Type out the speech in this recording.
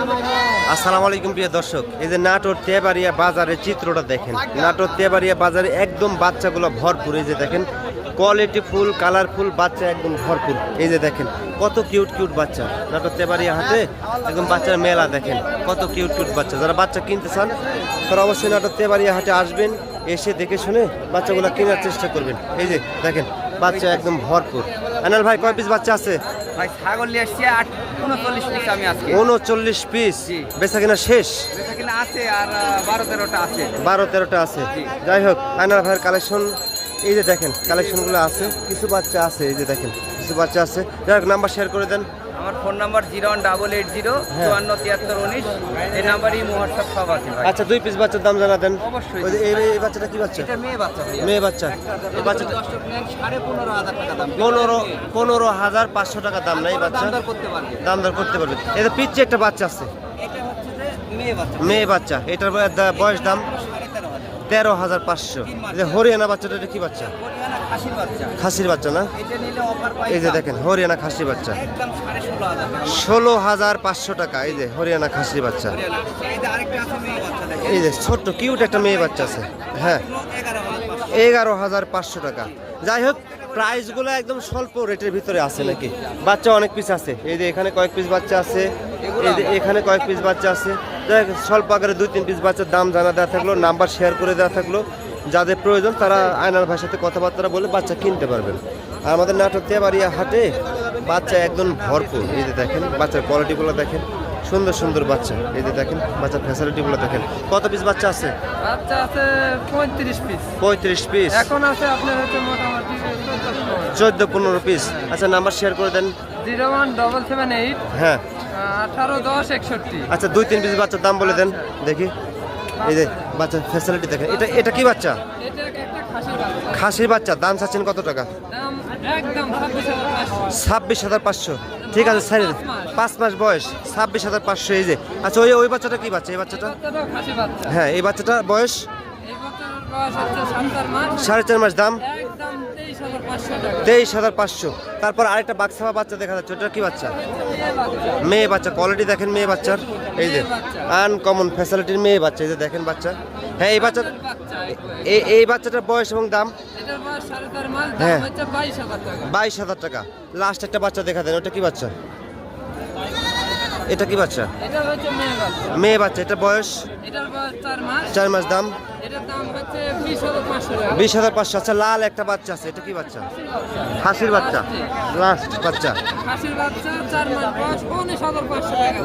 আসসালামু আলাইকুম প্রিয় দর্শক, এই যে নাটোর তেবাড়িয়া বাজারের চিত্রটা দেখেন। নাটোর তেবাড়িয়া বাজারে একদম বাচ্চাগুলো ভরপুর। এই যে দেখেন কোয়ালিটি ফুল, কালারফুল বাচ্চা একদম ভরপুর। এই যে দেখেন কত কিউট কিউট বাচ্চা। নাটোর তেবাড়িয়া হাটে একদম বাচ্চার মেলা, দেখেন কত কিউট কিউট বাচ্চা। যারা বাচ্চা কিনতে চান তারা অবশ্যই নাটোর তেবাড়িয়া হাটে আসবেন, এসে দেখে শুনে বাচ্চাগুলো কেনার চেষ্টা করবেন। এই যে দেখেন বাচ্চা একদম ভরপুর। আনাল ভাই কয় পিস বাচ্চা আছে? ভাই ছাগল নিয়ে আসছি 39 পিস আমি আজকে। 39 পিস বেচা কিনা শেষ? বেচা কিনা আছে আর 12-13টা আছে। 12-13টা আছে। যাই হোক আয়নার ভাইয়ের কালেকশন এই যে দেখেন, কালেকশনগুলো আছে, কিছু বাচ্চা আছে। এই যে দেখেন কিছু বাচ্চা আছে। যাই হোক নাম্বার শেয়ার করে দেন। আমার ফোন নাম্বার 018805419। এই নাম্বারই হোয়াটসঅ্যাপ সব আছে ভাই। আচ্ছা 2 পিস বাচ্চার দাম জানা দেন। অবশ্যই। ওই যে এই বাচ্চাটা কি বাচ্চা? এটা মেয়ে বাচ্চা ভাই। মেয়ে বাচ্চা। এই বাচ্চাটা 15,500 টাকা দাম। 15,500 টাকা দাম। না এই বাচ্চা দাম দর করতে পারবে। দাম দর করতে পারবে। এটা পিচ্ছে একটা বাচ্চা আছে, এটা হচ্ছে যে মেয়ে বাচ্চা। মেয়ে বাচ্চা। এটার বয়স দাম 13,500। এই যে হরিয়ানা বাচ্চাটা, এটা কি বাচ্চা? হরিয়ানা খাসির বাচ্চা। খাসির বাচ্চা না? এটা নিলে অফার পাই। এই যে দেখেন হরিয়ানা খাসি বাচ্চা একদম 16,500 টাকা। 16,500 টাকা। এই যে হরিয়ানা খাসি বাচ্চা। এই যে আরেকটা আছে মেয়ে বাচ্চা দেখেন। এই যে ছোট্ট কিউট একটা মেয়ে বাচ্চা আছে। হ্যাঁ 11,500। 11,500 টাকা। যাই হোক প্রাইসগুলো একদম স্বল্প রেটের ভিতরে আছে নাকি? বাচ্চা অনেক পিস আছে। এই যে এখানে কয়েক পিস বাচ্চা আছে, এই যে এখানে কয়েক পিস বাচ্চা আছে। যাই হোক স্বল্প আকারে 2-3 পিস বাচ্চার দাম জানা দেওয়া থাকলো, নাম্বার শেয়ার করে দেওয়া থাকলো। যাদের প্রয়োজন তারা আয়নার ভাইয়ের সাথে কথাবার্তা বলে বাচ্চা কিনতে পারবেন। আর আমাদের নাটোর তেবাড়িয়া হাটে বাচ্চা একদম ভরপুর। এই যে দেখেন বাচ্চার কোয়ালিটিগুলো দেখেন, সুন্দর সুন্দর বাচ্চা। এই যে দেখেন বাচ্চার ফ্যাসিলিটিগুলো দেখেন। কত পিস বাচ্চা আছে? বাচ্চা আছে 35 পিস। 35 পিস। এখন আছে আপনার হচ্ছে মোটামুটি 14-15 পিস। আচ্ছা নাম্বার শেয়ার করে দেন। 01778 হ্যাঁ 181061। আচ্ছা 2-3 পিস বাচ্চার দাম বলে দেন দেখি। এই যে বাচ্চার ফ্যাসিলিটি দেখেন। এটা কি বাচ্চা? এটা একটা খাসির বাচ্চা। খাসির বাচ্চা। দাম চাচ্ছেন কত টাকা? দাম একদম 26,500। 26,500। ঠিক আছে স্যার, 5 মাস বয়স, 26,500। এই যে আচ্ছা ওই বাচ্চাটা কি বাচ্চা? এই বাচ্চাটা? বাচ্চাটাও খাসি বাচ্চা। হ্যাঁ এই বাচ্চাটা বয়স এই বাচ্চার বয়স হচ্ছে 7 মাস। 4.5 মাস। দাম একদম 23,500 টাকা। 23,500। তারপর আরেকটা বাক্সাবা বাচ্চা দেখা যাচ্ছে, ওটা কি বাচ্চা? মেয়ে বাচ্চা। মেয়ে বাচ্চা। কোয়ালিটি দেখেন মেয়ে বাচ্চার। এই যে আনকমন ফ্যাসিলিটির মেয়ে বাচ্চা। এই যে দেখেন বাচ্চা। হ্যাঁ এই বাচ্চা, বাচ্চা এই বাচ্চাটার বয়স এবং দাম? এটার বয়স 4.5 মাস। হ্যাঁ। দাম হচ্ছে 22,000 টাকা। 22,000 টাকা। লাস্ট একটা বাচ্চা দেখা দেন, ওটা কি বাচ্চা? এটা কি বাচ্চা? এটা হচ্ছে মেয়ে বাচ্চা। মেয়ে বাচ্চা। এটা বয়স এটার বয়স 4 মাস। 4 মাস। দাম এটার দাম হচ্ছে 20,500 টাকা। 20,500। আচ্ছা লাল একটা বাচ্চা আছে, এটা কি বাচ্চা? খাসির বাচ্চা। লাস্ট বাচ্চা। খাসির বাচ্চা 4 মাস বয়স 19,500 টাকা।